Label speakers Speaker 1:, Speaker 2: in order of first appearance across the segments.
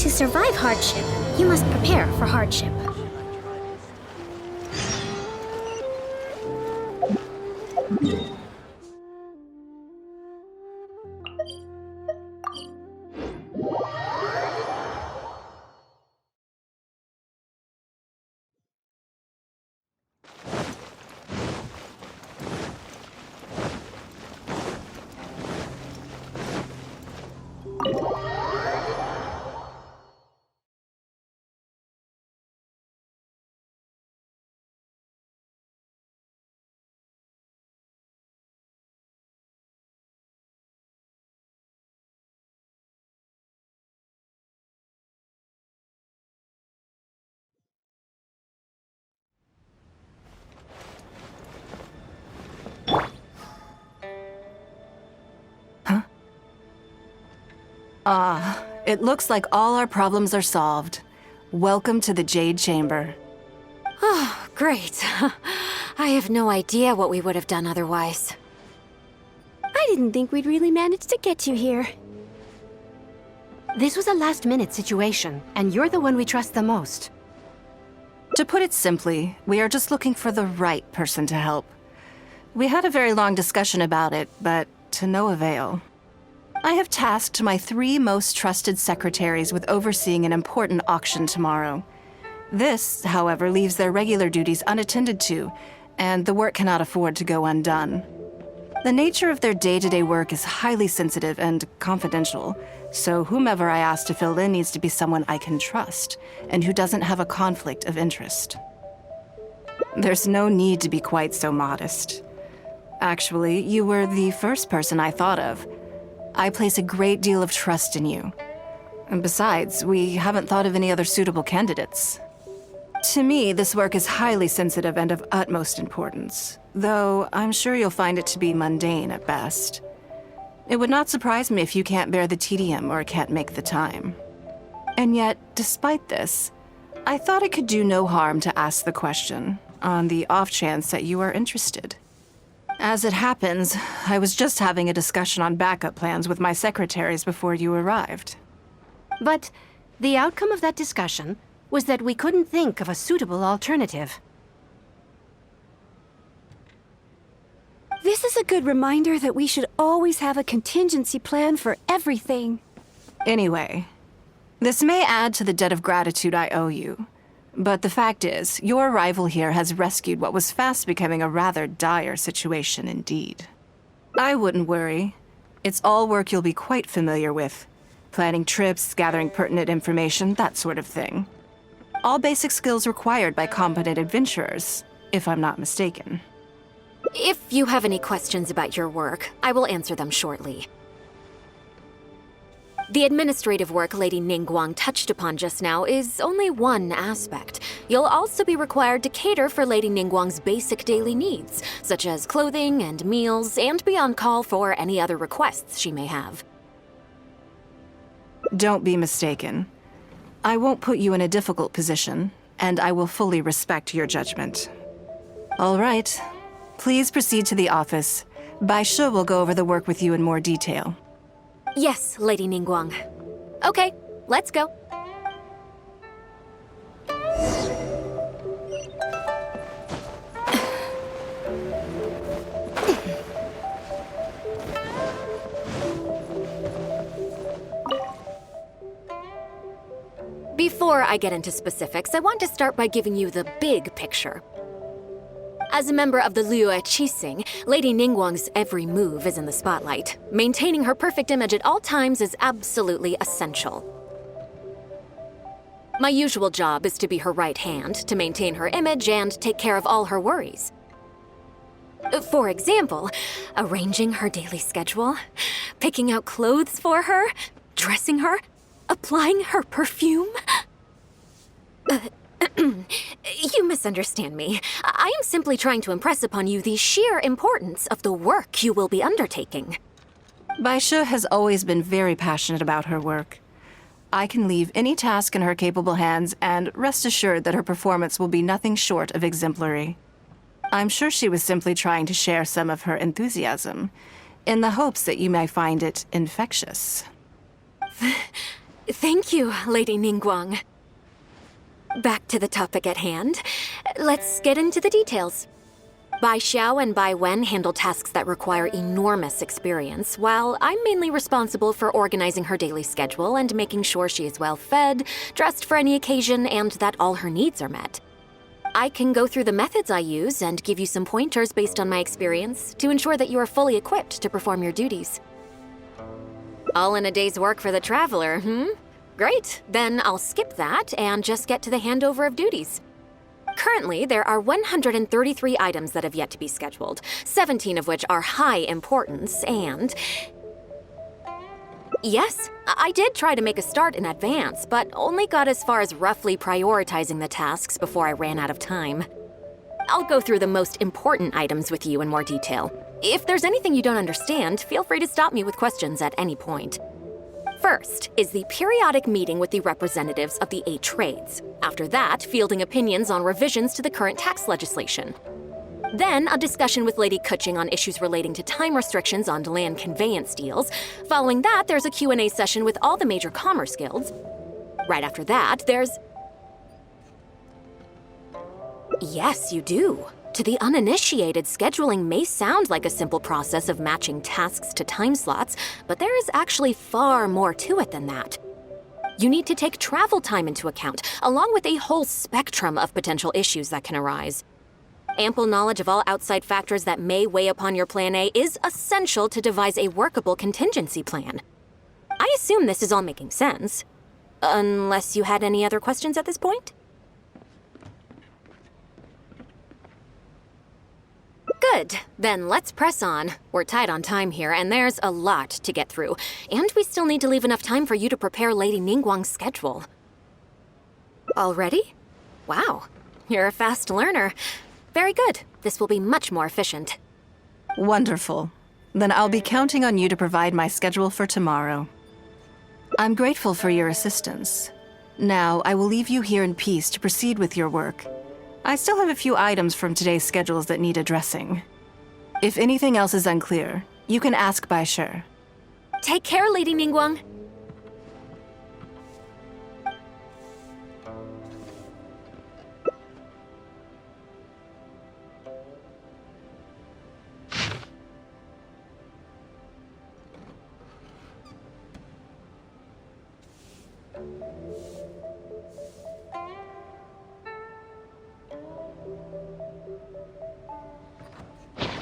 Speaker 1: To survive hardship, you must prepare for hardship.
Speaker 2: It looks like all our problems are solved. Welcome to the Jade Chamber.
Speaker 3: Oh, great. I have no idea what we would have done otherwise.
Speaker 4: I didn't think we'd really manage to get you here.
Speaker 5: This was a last-minute situation, and you're the one we trust the most.
Speaker 2: To put it simply, we are just looking for the right person to help. We had a very long discussion about it, but to no avail. I have tasked my 3 most trusted secretaries with overseeing an important auction tomorrow. This, however, leaves their regular duties unattended to, and the work cannot afford to go undone. The nature of their day-to-day work is highly sensitive and confidential, so whomever I ask to fill in needs to be someone I can trust, and who doesn't have a conflict of interest. There's no need to be quite so modest. Actually, you were the first person I thought of. I place a great deal of trust in you. And besides, we haven't thought of any other suitable candidates. To me, this work is highly sensitive and of utmost importance, though I'm sure you'll find it to be mundane at best. It would not surprise me if you can't bear the tedium or can't make the time. And yet, despite this, I thought it could do no harm to ask the question, on the off chance that you are interested. As it happens, I was just having a discussion on backup plans with my secretaries before you arrived.
Speaker 5: But the outcome of that discussion was that we couldn't think of a suitable alternative.
Speaker 4: This is a good reminder that we should always have a contingency plan for everything.
Speaker 2: Anyway, this may add to the debt of gratitude I owe you. But the fact is, your arrival here has rescued what was fast becoming a rather dire situation indeed. I wouldn't worry. It's all work you'll be quite familiar with. Planning trips, gathering pertinent information, that sort of thing. All basic skills required by competent adventurers, if I'm not mistaken.
Speaker 3: If you have any questions about your work, I will answer them shortly. The administrative work Lady Ningguang touched upon just now is only one aspect. You'll also be required to cater for Lady Ningguang's basic daily needs, such as clothing and meals, and be on call for any other requests she may have.
Speaker 2: Don't be mistaken. I won't put you in a difficult position, and I will fully respect your judgment. All right. Please proceed to the office. Bai Shi will go over the work with you in more detail.
Speaker 3: Yes, Lady Ningguang. Okay, let's go. Before I get into specifics, I want to start by giving you the big picture. As a member of the Liyue Qixing, Lady Ningguang's every move is in the spotlight. Maintaining her perfect image at all times is absolutely essential. My usual job is to be her right hand, to maintain her image and take care of all her worries. For example, arranging her daily schedule, picking out clothes for her, dressing her, applying her perfume. You misunderstand me. I am simply trying to impress upon you the sheer importance of the work you will be undertaking.
Speaker 2: Bai Shi has always been very passionate about her work. I can leave any task in her capable hands and rest assured that her performance will be nothing short of exemplary. I'm sure she was simply trying to share some of her enthusiasm, in the hopes that you may find it infectious.
Speaker 3: Thank you, Lady Ningguang. Back to the topic at hand. Let's get into the details. Bai Xiao and Bai Wen handle tasks that require enormous experience, while I'm mainly responsible for organizing her daily schedule and making sure she is well fed, dressed for any occasion, and that all her needs are met. I can go through the methods I use and give you some pointers based on my experience to ensure that you are fully equipped to perform your duties. All in a day's work for the traveler, Great, then I'll skip that and just get to the handover of duties. Currently, there are 133 items that have yet to be scheduled, 17 of which are high importance, and... Yes, I did try to make a start in advance, but only got as far as roughly prioritizing the tasks before I ran out of time. I'll go through the most important items with you in more detail. If there's anything you don't understand, feel free to stop me with questions at any point. First is the periodic meeting with the representatives of the 8 trades. After that, fielding opinions on revisions to the current tax legislation. Then, a discussion with Lady Kuching on issues relating to time restrictions on land conveyance deals. Following that, there's a Q&A session with all the major commerce guilds. Right after that, there's... Yes, you do. To the uninitiated, scheduling may sound like a simple process of matching tasks to time slots, but there is actually far more to it than that. You need to take travel time into account, along with a whole spectrum of potential issues that can arise. Ample knowledge of all outside factors that may weigh upon your Plan A is essential to devise a workable contingency plan. I assume this is all making sense. Unless you had any other questions at this point? Good. Then let's press on. We're tight on time here, and there's a lot to get through. And we still need to leave enough time for you to prepare Lady Ningguang's schedule. Already? Wow. You're a fast learner. Very good. This will be much more efficient.
Speaker 2: Wonderful. Then I'll be counting on you to provide my schedule for tomorrow. I'm grateful for your assistance. Now, I will leave you here in peace to proceed with your work. I still have a few items from today's schedules that need addressing. If anything else is unclear, you can ask Bai Shi.
Speaker 3: Take care, Lady Ningguang.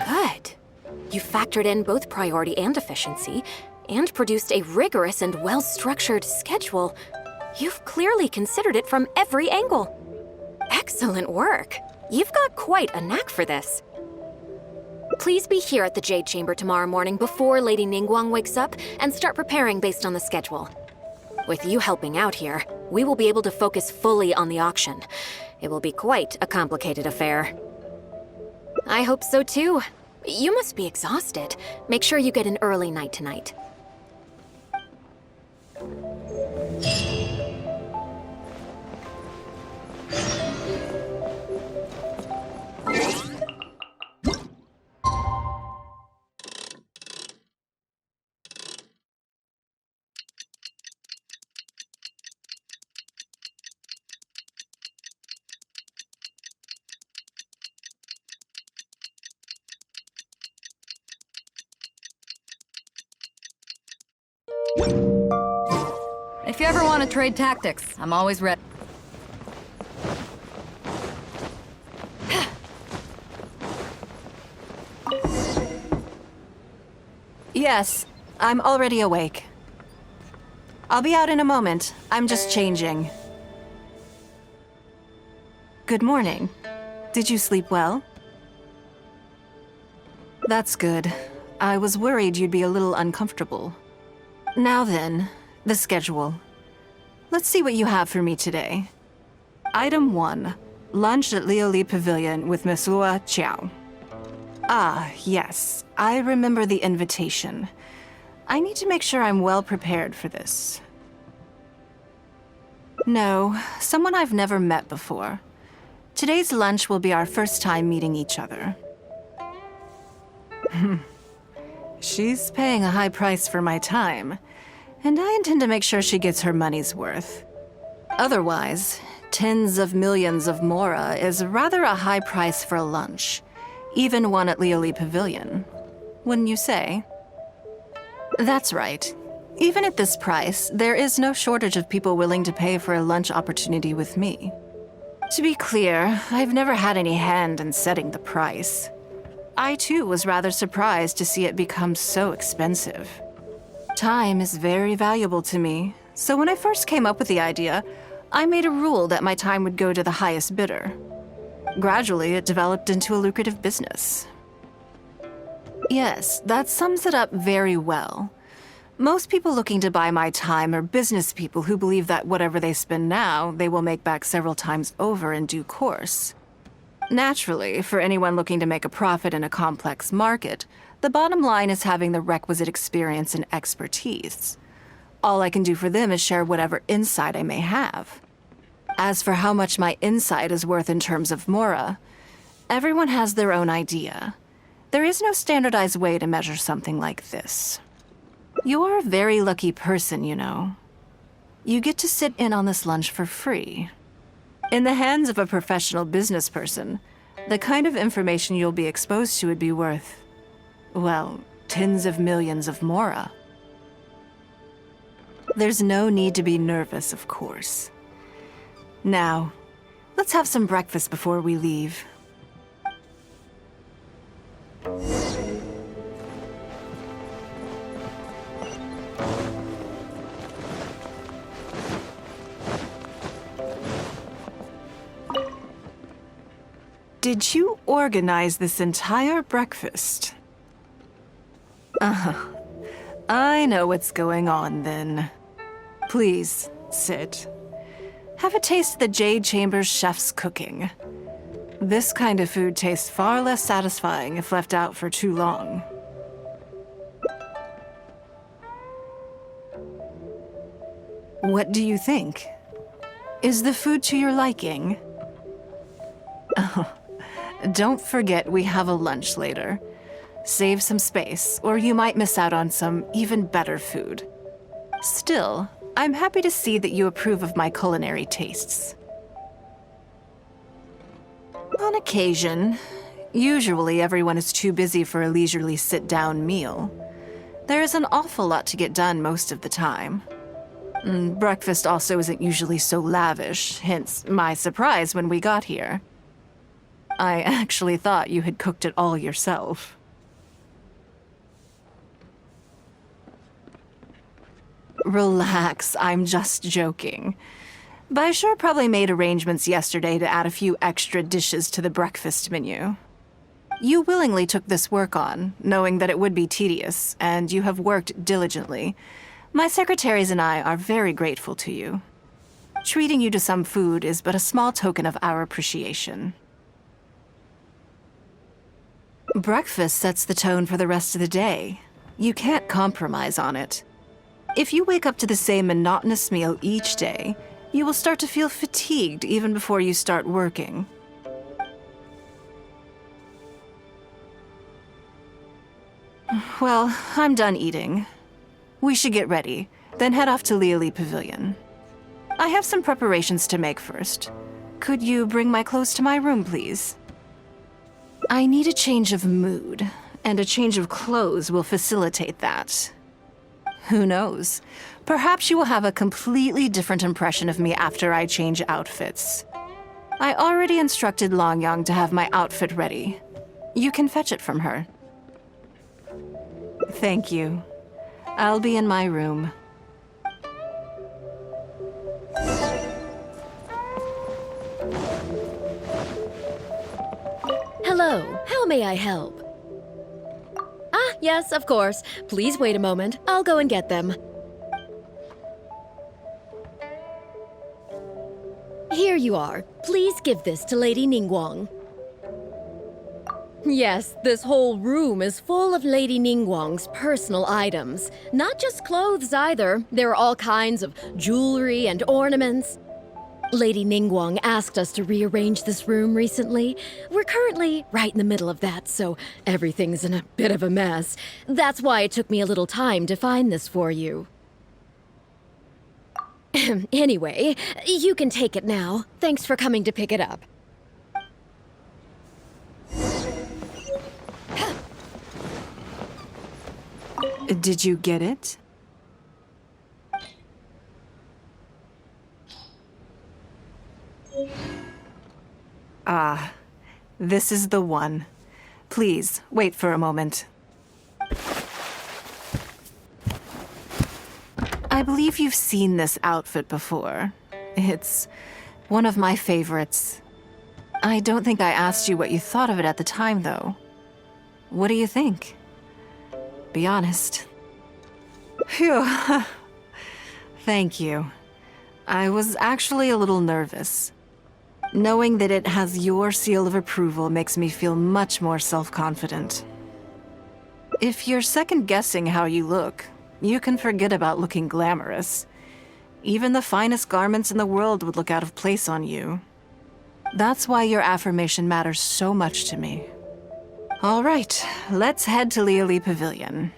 Speaker 3: Good. You factored in both priority and efficiency, and produced a rigorous and well-structured schedule. You've clearly considered it from every angle. Excellent work. You've got quite a knack for this. Please be here at the Jade Chamber tomorrow morning before Lady Ningguang wakes up and start preparing based on the schedule. With you helping out here, we will be able to focus fully on the auction. It will be quite a complicated affair. I hope so too. You must be exhausted. Make sure you get an early night tonight.
Speaker 6: If you ever want to trade tactics, I'm always ready.
Speaker 2: Yes, I'm already awake. I'll be out in a moment. I'm just changing. Good morning. Did you sleep well? That's good. I was worried you'd be a little uncomfortable. Now then, the schedule. Let's see what you have for me today. Item 1. Lunch at Lioli Pavilion with Miss Lua Chiao. Ah, yes. I remember the invitation. I need to make sure I'm well prepared for this. No, someone I've never met before. Today's lunch will be our first time meeting each other. She's paying a high price for my time. And I intend to make sure she gets her money's worth. Otherwise, tens of millions of mora is rather a high price for a lunch, even one at Lioli Pavilion. Wouldn't you say? That's right. Even at this price, there is no shortage of people willing to pay for a lunch opportunity with me. To be clear, I've never had any hand in setting the price. I too was rather surprised to see it become so expensive. Time is very valuable to me, so when I first came up with the idea, I made a rule that my time would go to the highest bidder. Gradually, it developed into a lucrative business. Yes, that sums it up very well. Most people looking to buy my time are business people who believe that whatever they spend now, they will make back several times over in due course. Naturally, for anyone looking to make a profit in a complex market, the bottom line is having the requisite experience and expertise. All I can do for them is share whatever insight I may have. As for how much my insight is worth in terms of mora, everyone has their own idea. There is no standardized way to measure something like this. You are a very lucky person, you know. You get to sit in on this lunch for free. In the hands of a professional business person, the kind of information you'll be exposed to would be worth, well, tens of millions of mora. There's no need to be nervous, of course. Now, let's have some breakfast before we leave. Did you organize this entire breakfast? I know what's going on then. Please, sit. Have a taste of the Jade Chamber's chef's cooking. This kind of food tastes far less satisfying if left out for too long. What do you think? Is the food to your liking? Oh, don't forget we have a lunch later. Save some space, or you might miss out on some even better food. Still, I'm happy to see that you approve of my culinary tastes. On occasion, usually everyone is too busy for a leisurely sit-down meal. There is an awful lot to get done most of the time. Breakfast also isn't usually so lavish, hence my surprise when we got here. I actually thought you had cooked it all yourself. Relax, I'm just joking. But I sure probably made arrangements yesterday to add a few extra dishes to the breakfast menu. You willingly took this work on, knowing that it would be tedious, and you have worked diligently. My secretaries and I are very grateful to you. Treating you to some food is but a small token of our appreciation. Breakfast sets the tone for the rest of the day. You can't compromise on it. If you wake up to the same monotonous meal each day, you will start to feel fatigued even before you start working. Well, I'm done eating. We should get ready, then head off to Lioli Pavilion. I have some preparations to make first. Could you bring my clothes to my room, please? I need a change of mood, and a change of clothes will facilitate that. Who knows? Perhaps you will have a completely different impression of me after I change outfits. I already instructed Longyang to have my outfit ready. You can fetch it from her. Thank you. I'll be in my room.
Speaker 7: Hello, how may I help? Ah, yes, of course. Please wait a moment. I'll go and get them. Here you are. Please give this to Lady Ningguang. Yes, this whole room is full of Lady Ningguang's personal items. Not just clothes either. There are all kinds of jewelry and ornaments. Lady Ningguang asked us to rearrange this room recently. We're currently right in the middle of that, so everything's in a bit of a mess. That's why it took me a little time to find this for you. Anyway, you can take it now. Thanks for coming to pick it up.
Speaker 2: Did you get it? Ah, this is the one. Please, wait for a moment. I believe you've seen this outfit before. It's one of my favorites. I don't think I asked you what you thought of it at the time, though. What do you think? Be honest. Phew. Thank you. I was actually a little nervous. Knowing that it has your seal of approval makes me feel much more self-confident. If you're second-guessing how you look, you can forget about looking glamorous. Even the finest garments in the world would look out of place on you. That's why your affirmation matters so much to me. All right, let's head to Liali Pavilion.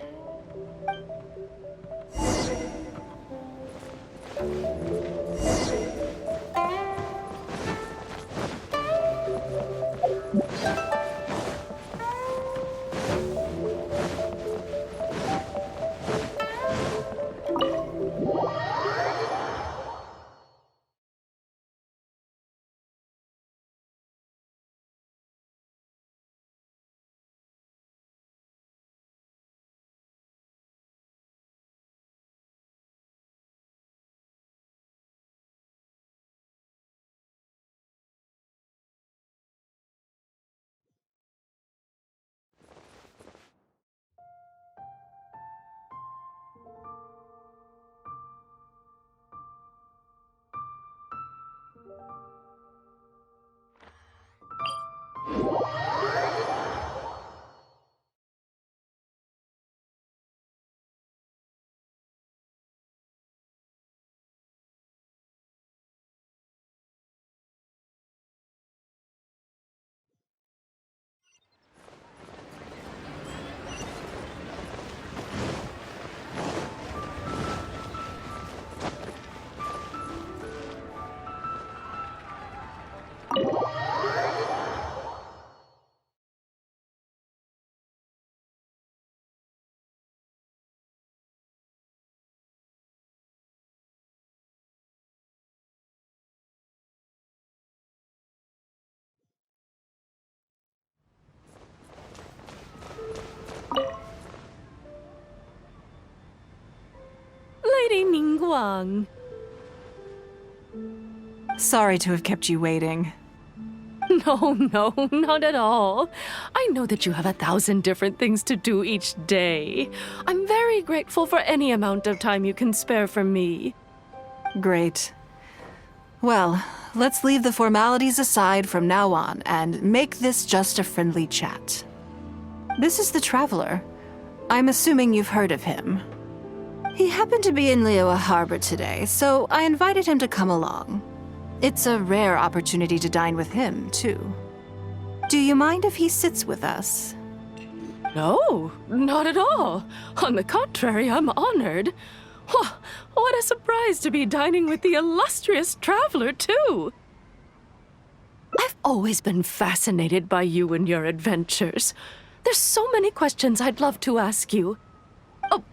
Speaker 8: Lady Ningguang.
Speaker 2: Sorry to have kept you waiting.
Speaker 8: No, not at all. I know that you have 1,000 different things to do each day. I'm very grateful for any amount of time you can spare for me.
Speaker 2: Great. Well, let's leave the formalities aside from now on and make this just a friendly chat. This is the Traveler. I'm assuming you've heard of him. He happened to be in Liyue Harbor today, so I invited him to come along. It's a rare opportunity to dine with him, too. Do you mind if he sits with us?
Speaker 8: No, not at all. On the contrary, I'm honored. What a surprise to be dining with the illustrious Traveler, too. I've always been fascinated by you and your adventures. There's so many questions I'd love to ask you. Oh,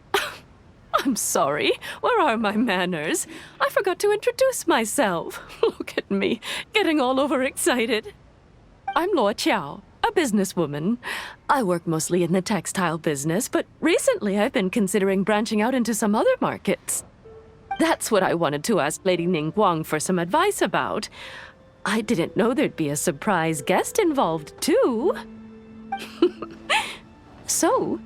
Speaker 8: I'm sorry. Where are my manners? I forgot to introduce myself. Look at me, getting all overexcited. I'm Luo Qiao, a businesswoman. I work mostly in the textile business, but recently I've been considering branching out into some other markets. That's what I wanted to ask Lady Ningguang for some advice about. I didn't know there'd be a surprise guest involved, too. So,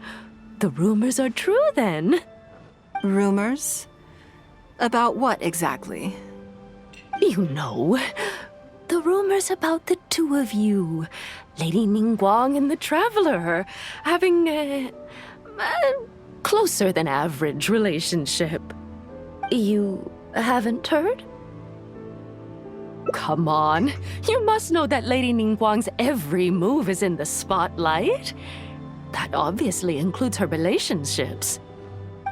Speaker 8: the rumors are true, then?
Speaker 2: Rumors? About what exactly?
Speaker 8: You know, the rumors about the two of you, Lady Ningguang and the Traveler, having a closer than average relationship. You haven't heard? Come on, you must know that Lady Ningguang's every move is in the spotlight. That obviously includes her relationships.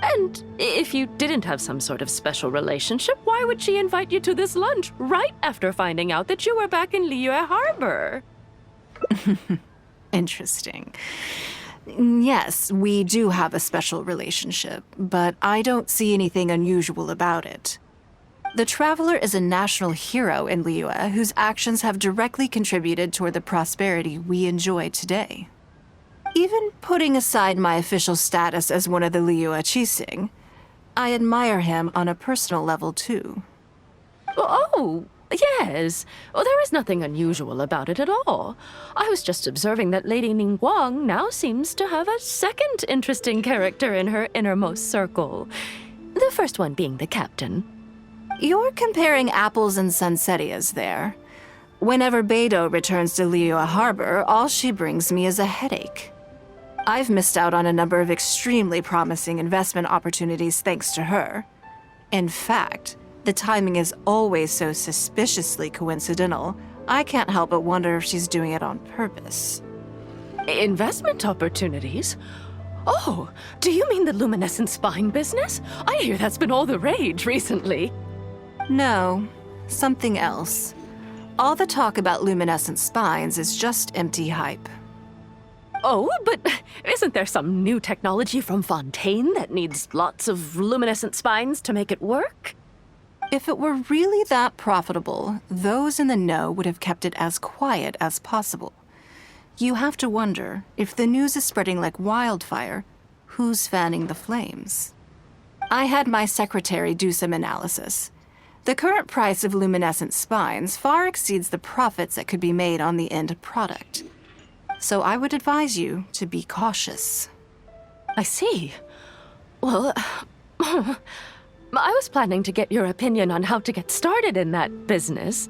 Speaker 8: And if you didn't have some sort of special relationship, why would she invite you to this lunch right after finding out that you were back in Liyue Harbor?
Speaker 2: Interesting. Yes, we do have a special relationship, but I don't see anything unusual about it. The Traveler is a national hero in Liyue whose actions have directly contributed toward the prosperity we enjoy today. Even putting aside my official status as one of the Liyue Qixing, I admire him on a personal level too.
Speaker 8: Oh, yes. Well, there is nothing unusual about it at all. I was just observing that Lady Ningguang now seems to have a second interesting character in her innermost circle. The first one being the captain.
Speaker 2: You're comparing apples and sunsettias there. Whenever Beidou returns to Liyue Harbor, all she brings me is a headache. I've missed out on a number of extremely promising investment opportunities thanks to her. In fact, the timing is always so suspiciously coincidental, I can't help but wonder if she's doing it on purpose.
Speaker 8: Investment opportunities? Oh, do you mean the luminescent spine business? I hear that's been all the rage recently.
Speaker 2: No, something else. All the talk about luminescent spines is just empty hype.
Speaker 8: Oh, but isn't there some new technology from Fontaine that needs lots of luminescent spines to make it work?
Speaker 2: If it were really that profitable, those in the know would have kept it as quiet as possible. You have to wonder, if the news is spreading like wildfire, who's fanning the flames? I had my secretary do some analysis. The current price of luminescent spines far exceeds the profits that could be made on the end product. So I would advise you to be cautious.
Speaker 8: I see. Well, I was planning to get your opinion on how to get started in that business.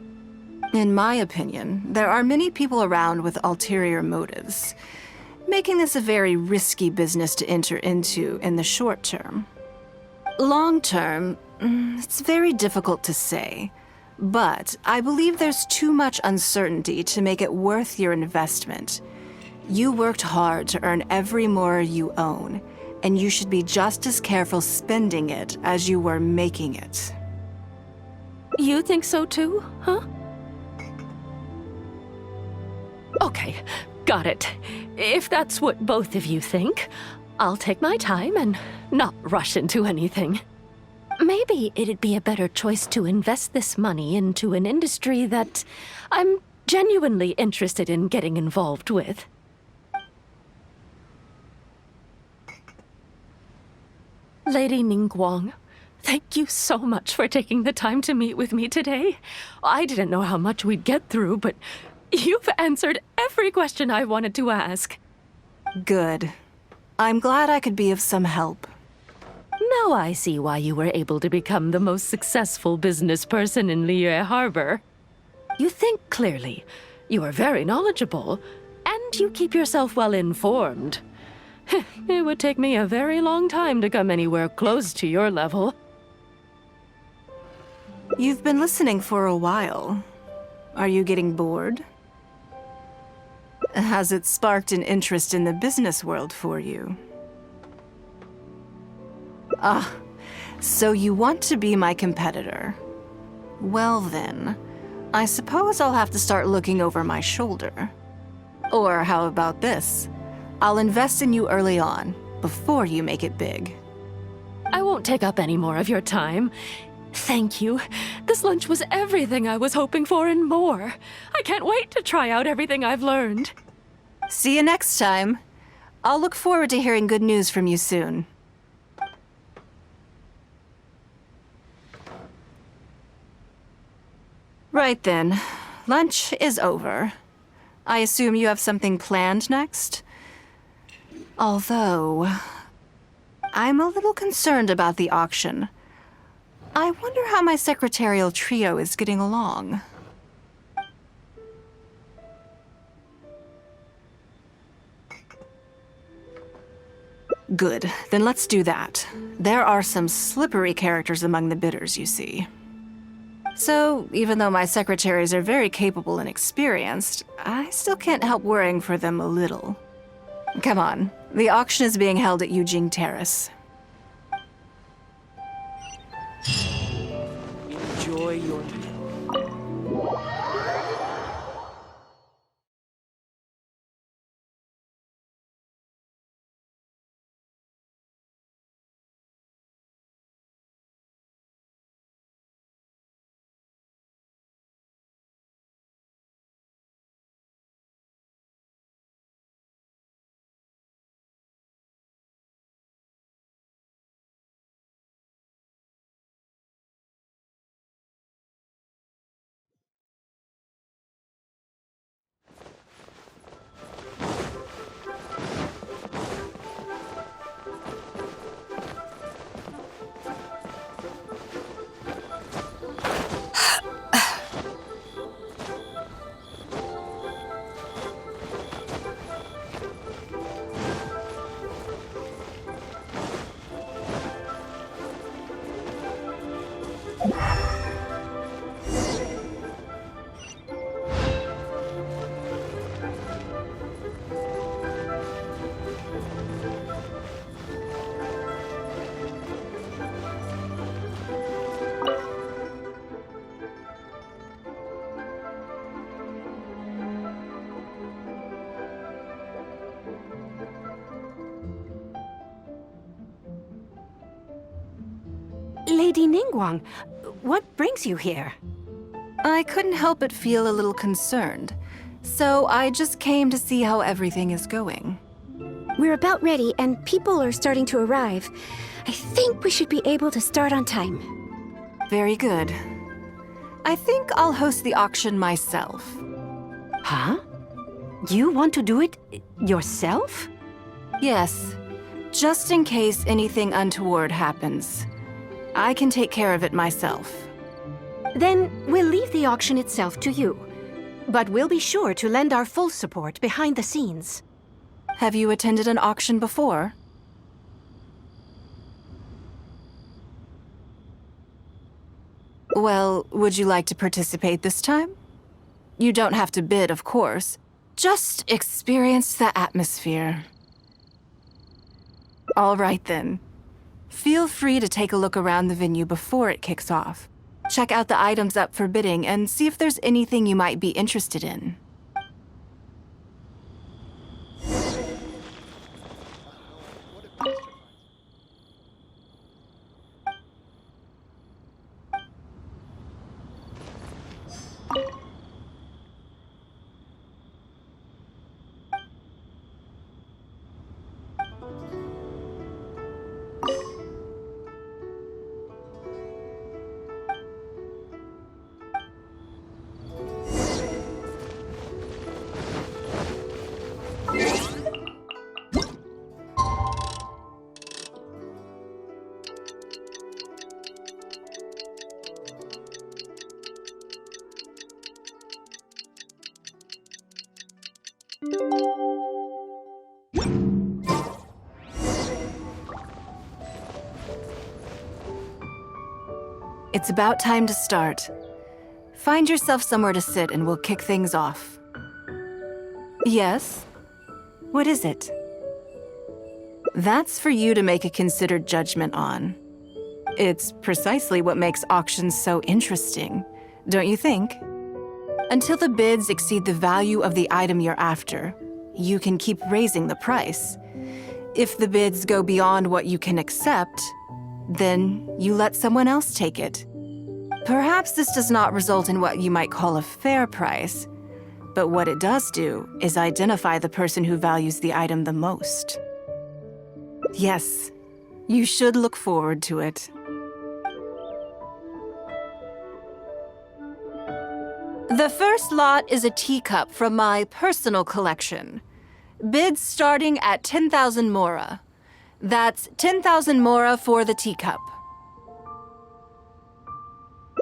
Speaker 2: In my opinion, there are many people around with ulterior motives, making this a very risky business to enter into in the short term. Long term, it's very difficult to say, but I believe there's too much uncertainty to make it worth your investment. You worked hard to earn every more you own, and you should be just as careful spending it as you were making it.
Speaker 8: You think so too, huh? Okay, got it. If that's what both of you think, I'll take my time and not rush into anything. Maybe it'd be a better choice to invest this money into an industry that I'm genuinely interested in getting involved with. Lady Ningguang, thank you so much for taking the time to meet with me today. I didn't know how much we'd get through, but you've answered every question I wanted to ask.
Speaker 2: Good. I'm glad I could be of some help.
Speaker 8: Now I see why you were able to become the most successful business person in Liyue Harbor. You think clearly, you are very knowledgeable, and you keep yourself well informed. It would take me a very long time to come anywhere close to your level.
Speaker 2: You've been listening for a while. Are you getting bored? Has it sparked an interest in the business world for you? Ah, so you want to be my competitor. Well then, I suppose I'll have to start looking over my shoulder. Or how about this? I'll invest in you early on, before you make it big.
Speaker 8: I won't take up any more of your time. Thank you. This lunch was everything I was hoping for and more. I can't wait to try out everything I've learned.
Speaker 2: See you next time. I'll look forward to hearing good news from you soon. Right then. Lunch is over. I assume you have something planned next? Although, I'm a little concerned about the auction. I wonder how my secretarial trio is getting along. Good, then let's do that. There are some slippery characters among the bidders, you see. So, even though my secretaries are very capable and experienced, I still can't help worrying for them a little. Come on, the auction is being held at Yujing Terrace.
Speaker 9: your meal.
Speaker 5: Lady Ningguang, what brings you here?
Speaker 2: I couldn't help but feel a little concerned, so I just came to see how everything is going.
Speaker 4: We're about ready, and people are starting to arrive. I think we should be able to start on time.
Speaker 2: Very good. I think I'll host the auction myself.
Speaker 5: Huh? You want to do it yourself?
Speaker 2: Yes, just in case anything untoward happens. I can take care of it myself.
Speaker 5: Then we'll leave the auction itself to you. But we'll be sure to lend our full support behind the scenes.
Speaker 2: Have you attended an auction before? Well, would you like to participate this time? You don't have to bid, of course. Just experience the atmosphere. All right, then. Feel free to take a look around the venue before it kicks off. Check out the items up for bidding and see if there's anything you might be interested in. It's about time to start. Find yourself somewhere to sit and we'll kick things off. Yes? What is it? That's for you to make a considered judgment on. It's precisely what makes auctions so interesting, don't you think? Until the bids exceed the value of the item you're after, you can keep raising the price. If the bids go beyond what you can accept, then you let someone else take it. Perhaps this does not result in what you might call a fair price, but what it does do is identify the person who values the item the most. Yes, you should look forward to it. The first lot is a teacup from my personal collection. Bids starting at 10,000 mora. That's 10,000 mora for the teacup.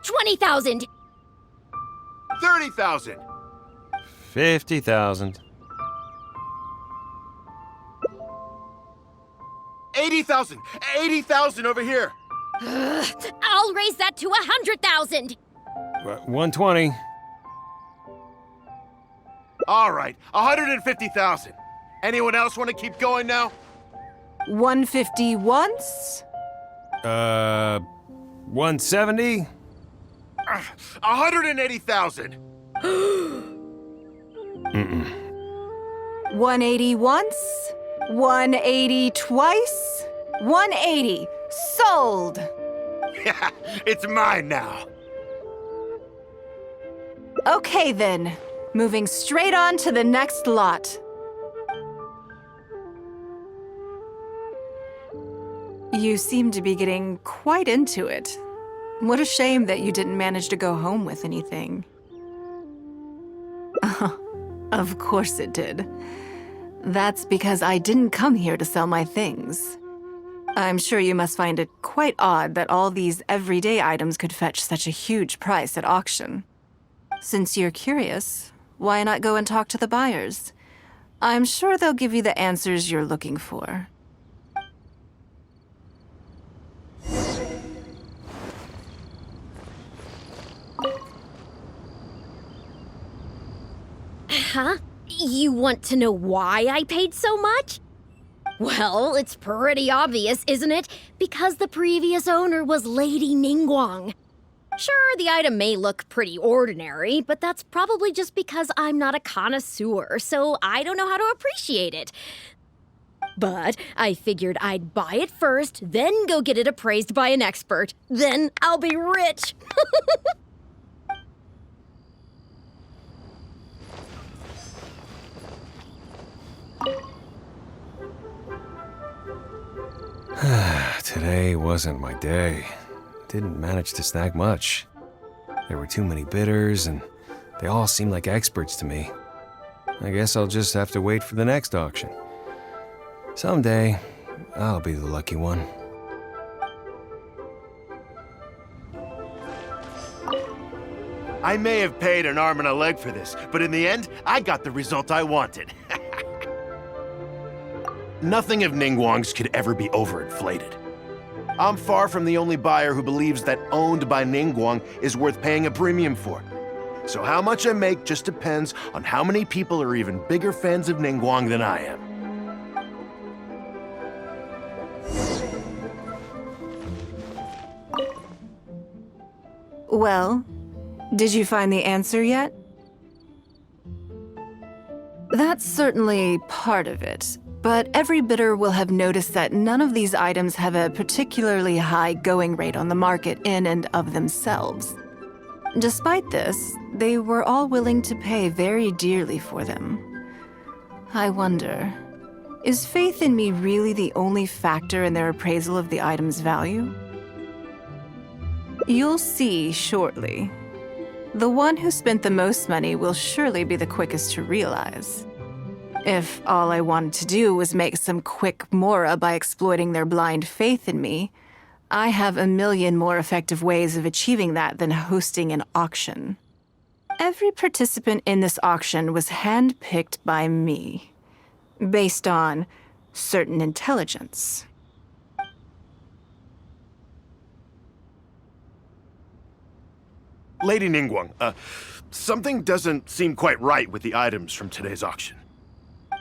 Speaker 7: 20,000!
Speaker 10: 30,000!
Speaker 11: 50,000.
Speaker 10: 80,000! 80,000 over here!
Speaker 7: I'll raise that to 100,000!
Speaker 11: 120.
Speaker 10: All right, 150,000. Anyone else want to keep going now?
Speaker 2: 150 once?
Speaker 11: 170?
Speaker 10: 180,000.
Speaker 2: 180 once, 180 twice, 180. Sold!
Speaker 10: Yeah, it's mine now.
Speaker 2: Okay then, moving straight on to the next lot. You seem to be getting quite into it. What a shame that you didn't manage to go home with anything. Of course it did. That's because I didn't come here to sell my things. I'm sure you must find it quite odd that all these everyday items could fetch such a huge price at auction. Since you're curious, why not go and talk to the buyers? I'm sure they'll give you the answers you're looking for.
Speaker 7: Huh? You want to know why I paid so much? Well, it's pretty obvious, isn't it? Because the previous owner was Lady Ningguang. Sure, the item may look pretty ordinary, but that's probably just because I'm not a connoisseur, so I don't know how to appreciate it. But I figured I'd buy it first, then go get it appraised by an expert. Then I'll be rich.
Speaker 11: Today wasn't my day. Didn't manage to snag much. There were too many bidders, and they all seemed like experts to me. I guess I'll just have to wait for the next auction. Someday, I'll be the lucky one.
Speaker 10: I may have paid an arm and a leg for this, but in the end, I got the result I wanted. Nothing of Ningguang's could ever be overinflated. I'm far from the only buyer who believes that owned by Ningguang is worth paying a premium for. So how much I make just depends on how many people are even bigger fans of Ningguang than I am.
Speaker 2: Well, did you find the answer yet? That's certainly part of it, but every bidder will have noticed that none of these items have a particularly high going rate on the market in and of themselves. Despite this, they were all willing to pay very dearly for them. I wonder, is faith in me really the only factor in their appraisal of the item's value? You'll see shortly. The one who spent the most money will surely be the quickest to realize. If all I wanted to do was make some quick mora by exploiting their blind faith in me, I have a million more effective ways of achieving that than hosting an auction. Every participant in this auction was handpicked by me, based on certain intelligence.
Speaker 10: Lady Ningguang, something doesn't seem quite right with the items from today's auction.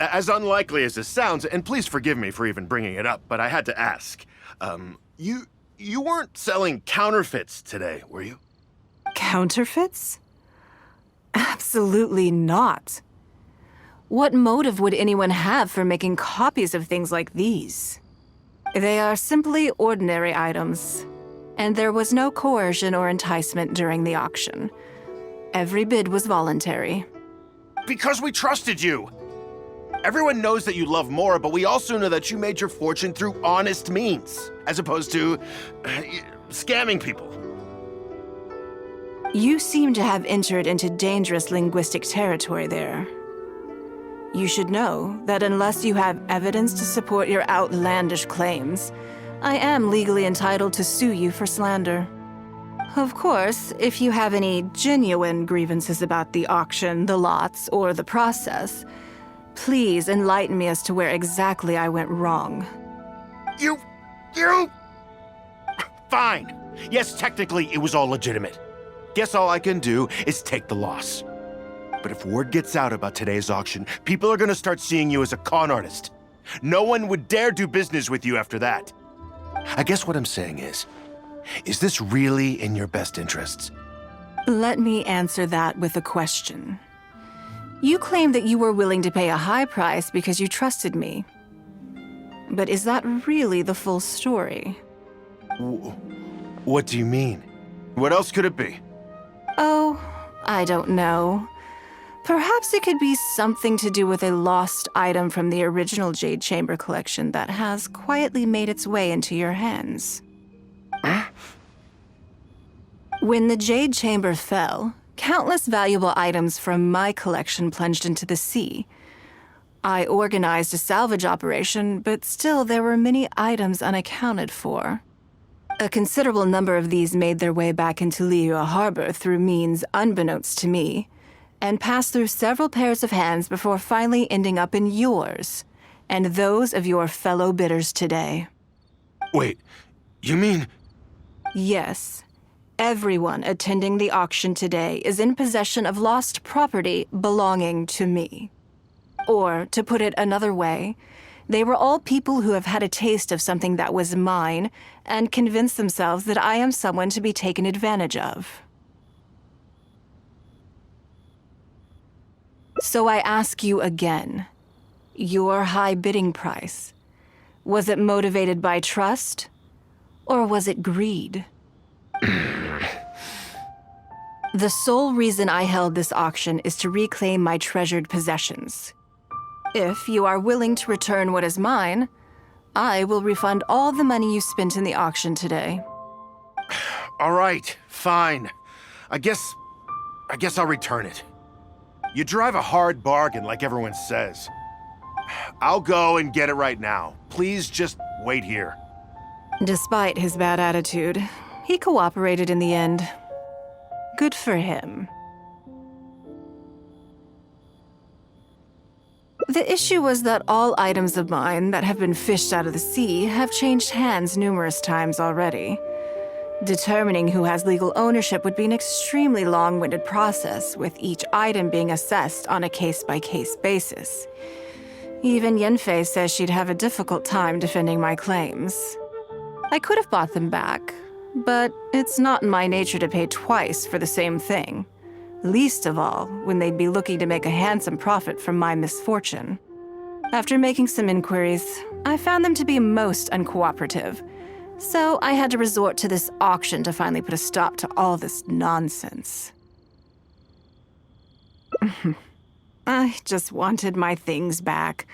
Speaker 10: As unlikely as this sounds, and please forgive me for even bringing it up, but I had to ask. You weren't selling counterfeits today, were you?
Speaker 2: Counterfeits? Absolutely not. What motive would anyone have for making copies of things like these? They are simply ordinary items, and there was no coercion or enticement during the auction. Every bid was voluntary.
Speaker 10: Because we trusted you! Everyone knows that you love Mora, but we also know that you made your fortune through honest means, as opposed to scamming people.
Speaker 2: You seem to have entered into dangerous linguistic territory there. You should know that unless you have evidence to support your outlandish claims, I am legally entitled to sue you for slander. Of course, if you have any genuine grievances about the auction, the lots, or the process, please enlighten me as to where exactly I went wrong.
Speaker 10: You... Fine. Yes, technically it was all legitimate. Guess all I can do is take the loss. But if word gets out about today's auction, people are gonna start seeing you as a con artist. No one would dare do business with you after that. I guess what I'm saying is this really in your best interests?
Speaker 2: Let me answer that with a question. You claim that you were willing to pay a high price because you trusted me. But is that really the full story?
Speaker 10: What do you mean? What else could it be?
Speaker 2: Oh, I don't know. Perhaps it could be something to do with a lost item from the original Jade Chamber collection that has quietly made its way into your hands. When the Jade Chamber fell, countless valuable items from my collection plunged into the sea. I organized a salvage operation, but still there were many items unaccounted for. A considerable number of these made their way back into Liyue Harbor through means unbeknownst to me, and passed through several pairs of hands before finally ending up in yours, and those of your fellow bidders today.
Speaker 10: Wait, you mean...
Speaker 2: Yes. Everyone attending the auction today is in possession of lost property belonging to me. Or, to put it another way, they were all people who have had a taste of something that was mine and convinced themselves that I am someone to be taken advantage of. So I ask you again, your high bidding price, was it motivated by trust, or was it greed? The sole reason I held this auction is to reclaim my treasured possessions. If you are willing to return what is mine, I will refund all the money you spent in the auction today.
Speaker 10: All right, fine. I guess I'll return it. You drive a hard bargain like everyone says. I'll go and get it right now. Please just wait here.
Speaker 2: Despite his bad attitude, he cooperated in the end. Good for him. The issue was that all items of mine that have been fished out of the sea have changed hands numerous times already. Determining who has legal ownership would be an extremely long-winded process, with each item being assessed on a case-by-case basis. Even Yanfei says she'd have a difficult time defending my claims. I could have bought them back, but it's not in my nature to pay twice for the same thing. Least of all, when they'd be looking to make a handsome profit from my misfortune. After making some inquiries, I found them to be most uncooperative, so I had to resort to this auction to finally put a stop to all this nonsense. I just wanted my things back.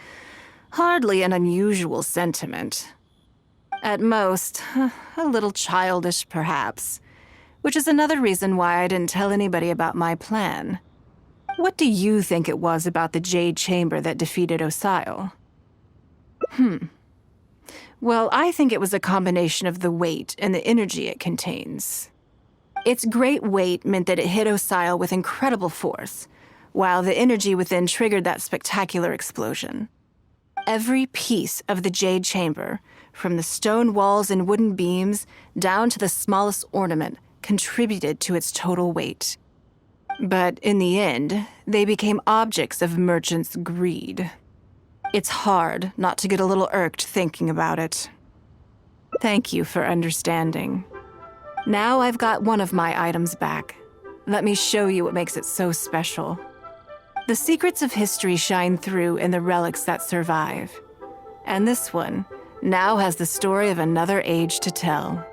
Speaker 2: Hardly an unusual sentiment. At most, a little childish, perhaps. Which is another reason why I didn't tell anybody about my plan. What do you think it was about the Jade Chamber that defeated Osile? Well, I think it was a combination of the weight and the energy it contains. Its great weight meant that it hit Osile with incredible force, while the energy within triggered that spectacular explosion. Every piece of the Jade Chamber, from the stone walls and wooden beams down to the smallest ornament, contributed to its total weight. But in the end, they became objects of merchants' greed. It's hard not to get a little irked thinking about it. Thank you for understanding. Now I've got one of my items back. Let me show you what makes it so special. The secrets of history shine through in the relics that survive. And this one now has the story of another age to tell.